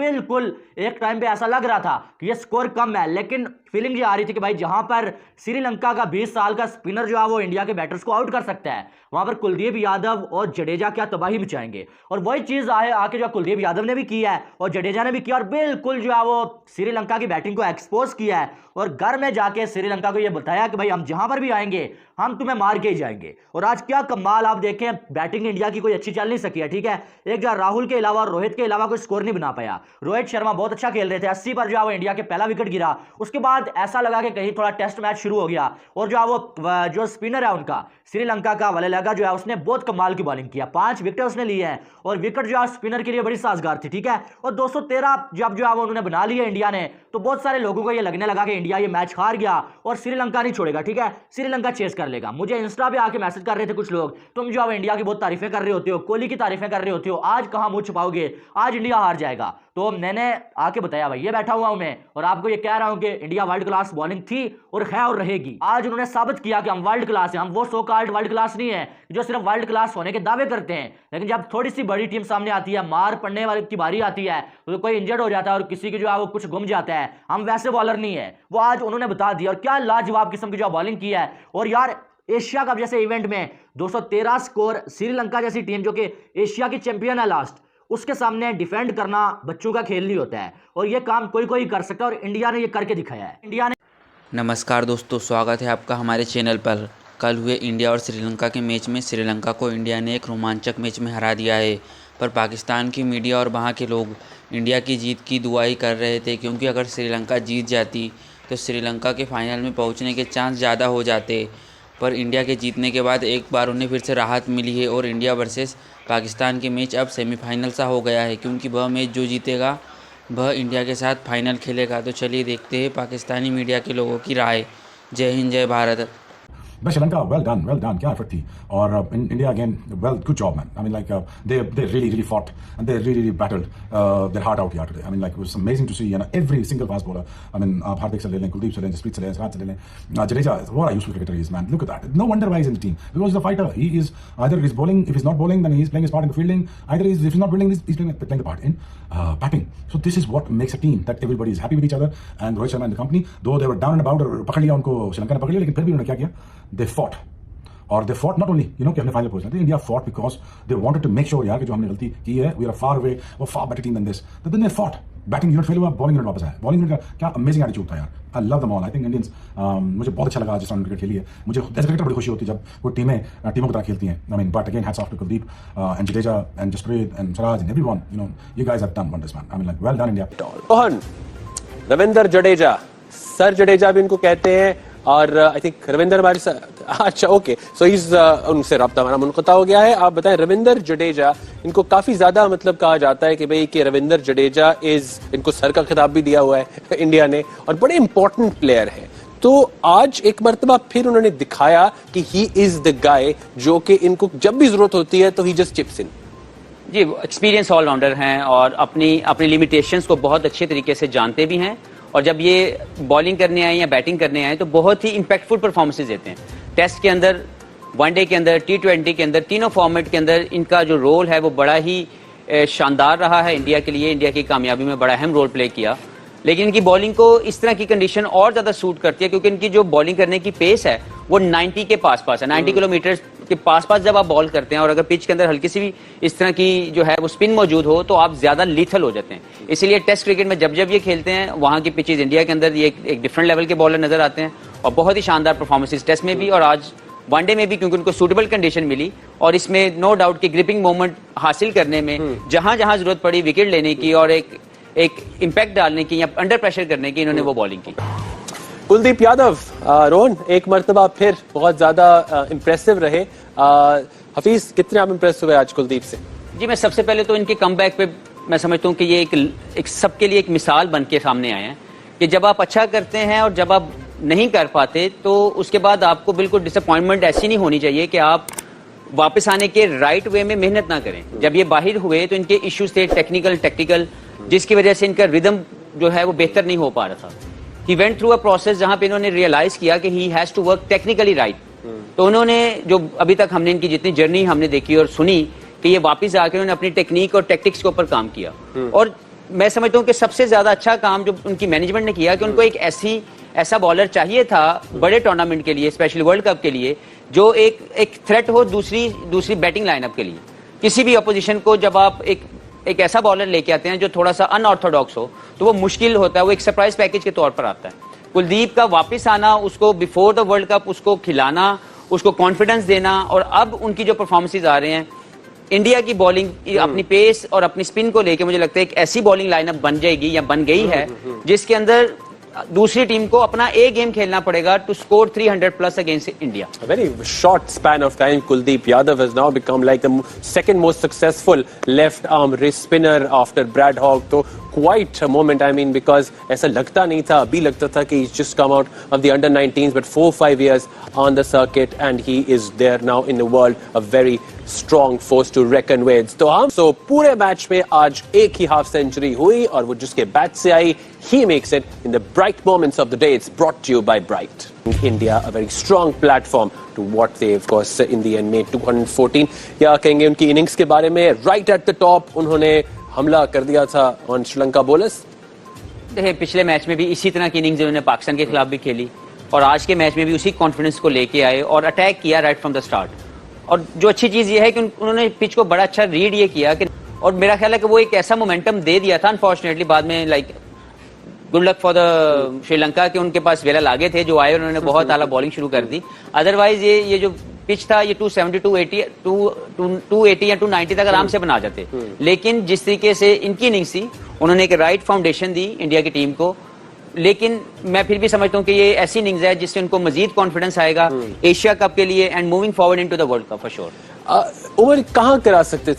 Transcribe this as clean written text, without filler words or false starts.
बिल्कुल एक टाइम पे ऐसा लग रहा था कि ये स्कोर कम है, लेकिन फीलिंग ये आ रही थी कि भाई जहां पर श्रीलंका का 20 साल का स्पिनर जो है वो इंडिया के बैटर्स को आउट कर सकता है, वहां पर कुलदीप यादव और जडेजा क्या तबाही मचाएंगे। और वही चीज आके जो कुलदीप यादव ने भी किया है और जडेजा ने भी किया और बिल्कुल जो है वो श्रीलंका की बैटिंग को एक्सपोज किया है और घर में जाके श्रीलंका को यह बताया कि भाई हम जहां पर भी आएंगे हम तुम्हें मार के ही जाएंगे। और आज क्या कमाल आप देखें, बैटिंग इंडिया की कोई अच्छी चल नहीं सकी है, ठीक है। एक जगह राहुल के अलावा रोहित के अलावा कोई स्कोर नहीं बना पाया। रोहित शर्मा बहुत अच्छा खेल रहे थे, 80 पर जो है वो इंडिया के पहला विकेट गिरा। उसके बाद ऐसा लगा कि कहीं थोड़ा टेस्ट मैच शुरू हो गया और जो है वो जो स्पिनर है उनका श्रीलंका का वलेलगा जो है उसने बहुत कमाल की बॉलिंग किया, 5 विकेट उसने लिए हैं और विकेट जो है स्पिनर के लिए बड़ी साजगार थी, ठीक है। और 213 जब जो है वो उन्होंने बना लिया इंडिया ने, तो बहुत सारे लोगों को ये लगने लगा कि इंडिया ये मैच हार गया और श्रीलंका नहीं छोड़ेगा, ठीक है, श्रीलंका चेस कर लेगा। मुझे इंस्टा पे आके मैसेज कर रहे थे कुछ लोग, तुम जो है इंडिया की बहुत तारीफें कर रहे होते हो, कोहली की तारीफें कर रहे होते हो, आज कहां मुंह छुपाओगे, आज इंडिया हार जाएगा। तो मैंने आके बताया भाई ये बैठा हुआ हूं मैं और आपको ये कह रहा हूं कि इंडिया वर्ल्ड क्लास बॉलिंग थी और है और रहेगी। आज उन्होंने साबित किया कि हम वर्ल्ड क्लास हैं, हम वो सो कॉल्ड वर्ल्ड क्लास नहीं है जो सिर्फ वर्ल्ड क्लास होने के दावे करते हैं, लेकिन जब थोड़ी सी बड़ी टीम सामने आती है, मार पड़ने वाले की बारी आती है, तो कोई इंजर्ड हो जाता है और किसी की जो है वो कुछ गुम जाता है, हम वैसे बॉलर नहीं है। वो आज उन्होंने बता दिया और क्या लाजवाब किस्म की जो बॉलिंग की है। और यार एशिया कप जैसे इवेंट में 213 स्कोर, श्रीलंका जैसी टीम जो कि एशिया की चैंपियन है लास्ट, उसके सामने डिफेंड करना बच्चों का खेल नहीं होता है और ये काम कोई कोई कर सकता है और इंडिया ने ये करके दिखाया है। इंडिया ने नमस्कार दोस्तों, स्वागत है आपका हमारे चैनल पर। कल हुए इंडिया और श्रीलंका के मैच में श्रीलंका को इंडिया ने एक रोमांचक मैच में हरा दिया है, पर पाकिस्तान की मीडिया और वहाँ के लोग इंडिया की जीत की दुआई कर रहे थे, क्योंकि अगर श्रीलंका जीत जाती तो श्रीलंका के फाइनल में पहुँचने के चांस ज़्यादा हो जाते। पर इंडिया के जीतने के बाद एक बार उन्हें फिर से राहत मिली है और इंडिया वर्सेस पाकिस्तान के मैच अब सेमीफाइनल सा हो गया है, क्योंकि वह मैच जो जीतेगा वह इंडिया के साथ फाइनल खेलेगा। तो चलिए देखते हैं पाकिस्तानी मीडिया के लोगों की राय। जय हिंद, जय Bharat. But Sri Lanka, well done, क्या effort थी। और in India again, well, good job, man. I mean, like they really fought and they really battled their heart out here today. I mean, like it was amazing to see, and every single fast bowler. I mean, Hardik se le lein, Kuldeep se le lein, Jasprit se le lein, Siraj se le lein, Jadeja, what a useful cricketer he is, man. Look at that. No wonder why he's in the team, because he's a fighter. He is either he's bowling, if he's not bowling, then he's playing his part in the fielding. Either if he's not bowling, he's playing the part in batting. So this is what makes a team that everybody is happy with each other. And Rohit Sharma and the company, though they were down and about, और पकड़ लिया उनको, श्रीलंका ने पकड़ लिया, लेकिन फिर भी उन्होंने क्या किया? They fought. और they fought not only, you know, कि हमने फाइनल पहुंचना था, India fought because they wanted to make sure यार कि जो हमने गलती की है, we are far away, वो far better team than this. But then they fought. Batting unit fail हुआ, बॉलिंग यूनिट वापस आया। बॉलिंग यूनिट का क्या अमेजिंग एटीट्यूड था यार। I love them all. I think Indians, मुझे बहुत अच्छा लगा जिस तरह क्रिकेट खेली है। मुझे एज क्रिकेटर बड़ी खुशी होती है जब वो टीमों की तरह खेलती हैं। I mean, but again hats off to Kuldeep and Jadeja and Jasprit and Siraj and everyone, you know, you guys have done wonders, man. I mean, like well done India. Rohan, Ravindra Jadeja, sir Jadeja भी इनको कहते हैं, और आई थिंक रविंद्र हमारे अच्छा ओके, सो इस उनसे रब्ता हमारा मुनक़ता हो गया है। आप बताएं, रविंद्र जडेजा, इनको काफी ज्यादा मतलब कहा जाता है कि भाई कि रविंद्र जडेजा इनको सर का खिताब भी दिया हुआ है इंडिया ने और बड़े इंपॉर्टेंट प्लेयर है। तो आज एक मर्तबा फिर उन्होंने दिखाया कि ही इज द गाय जो कि इनको जब भी जरूरत होती है तो ही जस्ट चिप्स इन। जी, एक्सपीरियंस ऑलराउंडर हैं और अपनी लिमिटेशंस को बहुत अच्छे तरीके से जानते भी हैं, और जब ये बॉलिंग करने आए या बैटिंग करने आए तो बहुत ही इंपैक्टफुल परफॉर्मेंसेज देते हैं। टेस्ट के अंदर, वनडे के अंदर, T20 के अंदर, तीनों फॉर्मेट के अंदर इनका जो रोल है वो बड़ा ही शानदार रहा है इंडिया के लिए। इंडिया की कामयाबी में बड़ा अहम रोल प्ले किया। लेकिन इनकी बॉलिंग को इस तरह की कंडीशन और ज्यादा सूट करती है, क्योंकि इनकी जो बॉलिंग करने की पेस है वो 90 के पास है, 90 किलोमीटर के पास जब आप बॉल करते हैं और अगर पिच के अंदर हल्की सी भी इस तरह की जो है वो स्पिन मौजूद हो तो आप ज्यादा लीथल हो जाते हैं। इसीलिए टेस्ट क्रिकेट में जब ये खेलते हैं, वहां की पिचेज इंडिया के अंदर ये एक डिफरेंट लेवल के बॉलर नजर आते हैं और बहुत ही शानदार परफॉर्मेंसेस टेस्ट में भी और आज वनडे में भी, क्योंकि उनको सूटेबल कंडीशन मिली और इसमें नो डाउट कि ग्रिपिंग मोमेंट हासिल करने में जहां जहां जरूरत पड़ी विकेट लेने की और एक इम्पैक्ट डालने की या अंडर प्रेशर करने की, इन्होंने वो बॉलिंग की। कुलदीप यादव, रोहन, एक मर्तबा फिर बहुत ज्यादा इम्प्रेसिव रहे। हफीज, कितने आप इम्प्रेस हुए आज कुलदीप से? जी, मैं सबसे पहले तो इनके कमबैक पे मैं समझता हूँ कि ये एक सबके लिए एक मिसाल बन के सामने आए हैं कि जब आप अच्छा करते हैं और जब आप नहीं कर पाते तो उसके बाद आपको बिल्कुल डिसअपॉइंटमेंट ऐसी नहीं होनी चाहिए कि आप वापस आने के राइट वे में मेहनत ना करें। जब ये बाहर हुए तो इनके इश्यूज थे टेक्निकल, जिसकी वजह से इनका रिदम जो है वो बेहतर नहीं हो पा रहा था। He went through a process जहां पे इन्होंने रियलाइज किया कि he has to work technically right. तो उन्होंने जो अभी तक हमने इनकी जितनी जर्नी हमने देखी और सुनी कि ये वापस आकर उन्होंने अपनी टेक्निक और टैक्टिक्स के ऊपर काम किया और मैं समझता हूँ कि सबसे ज्यादा अच्छा काम जो उनकी मैनेजमेंट ने किया कि उनको एक ऐसा बॉलर चाहिए था बड़े टूर्नामेंट के लिए, स्पेशली वर्ल्ड कप के लिए, जो एक थ्रेट हो दूसरी बैटिंग लाइनअप के लिए। किसी भी अपोजिशन को जब आप एक ऐसा बॉलर लेके आते हैं जो थोड़ा सा अनऑर्थोडॉक्स हो, तो वो मुश्किल होता है, वो एक सरप्राइज पैकेज के तौर पर आता है। कुलदीप का वापस आना, उसको बिफोर द वर्ल्ड कप उसको खिलाना, उसको कॉन्फिडेंस देना, और अब उनकी जो परफॉर्मेंसेज आ रहे हैं, इंडिया की बॉलिंग अपनी पेस और अपनी स्पिन को लेके मुझे लगता है एक ऐसी बॉलिंग लाइनअप बन जाएगी या बन गई है जिसके अंदर दूसरी टीम को अपना ए गेम खेलना पड़ेगा to score 300 plus against India. A very short span of time, Kuldeep Yadav has now become like the second most successful left arm wrist spinner after Brad Hogg. So quite a moment, I mean, because ऐसा लगता नहीं था, अभी लगता था कि he's just come out of the under-19s, but 4-5 years on the circuit and he is there now in the world, a very strong force to reckon with. तो हम पूरे मैच में आज एक ही हाफ सेंचुरी हुई और वो जिसके बैट से आई, he makes it in the bright moments of the day. It's brought to you by Bright. India, a very strong platform to what they, of course, in the end made 214. क्या कहेंगे उनकी innings के बारे में? Right at the top, उन्होंने हमला कर दिया था ऑन श्रीलंका बॉलर्स। देखिए, पिछले मैच में भी इसी तरह की इनिंग्स उन्होंने पाकिस्तान के खिलाफ भी खेली और आज के मैच में भी उसी कॉन्फिडेंस को लेके आए और अटैक किया राइट फ्रॉम द स्टार्ट। और जो अच्छी चीज ये है कि उन्होंने पिच को बड़ा अच्छा रीड ये किया कि, और मेरा ख्याल है कि वो एक ऐसा मोमेंटम दे दिया था, अनफॉर्चुनेटली बाद में like good luck for the Sri Lanka के उनके पास वेला लागे थे जो आए, उन्होंने बहुत आला बॉलिंग शुरू कर दी। अदरवाइज ये जो पिच था ये 270 280 या 290 तक आराम से बना जाते, लेकिन जिस तरीके से इनकी इनिंग्स थी, उन्होंने एक राइट फाउंडेशन दी इंडिया की टीम को। लेकिन मैं फिर भी समझता हूँ कि ये ऐसी इनिंग्स है जिससे उनको मजीद कॉन्फिडेंस आएगा एशिया कप के लिए and moving forward into the world cup for sure. Over कहाँ करा सकते थे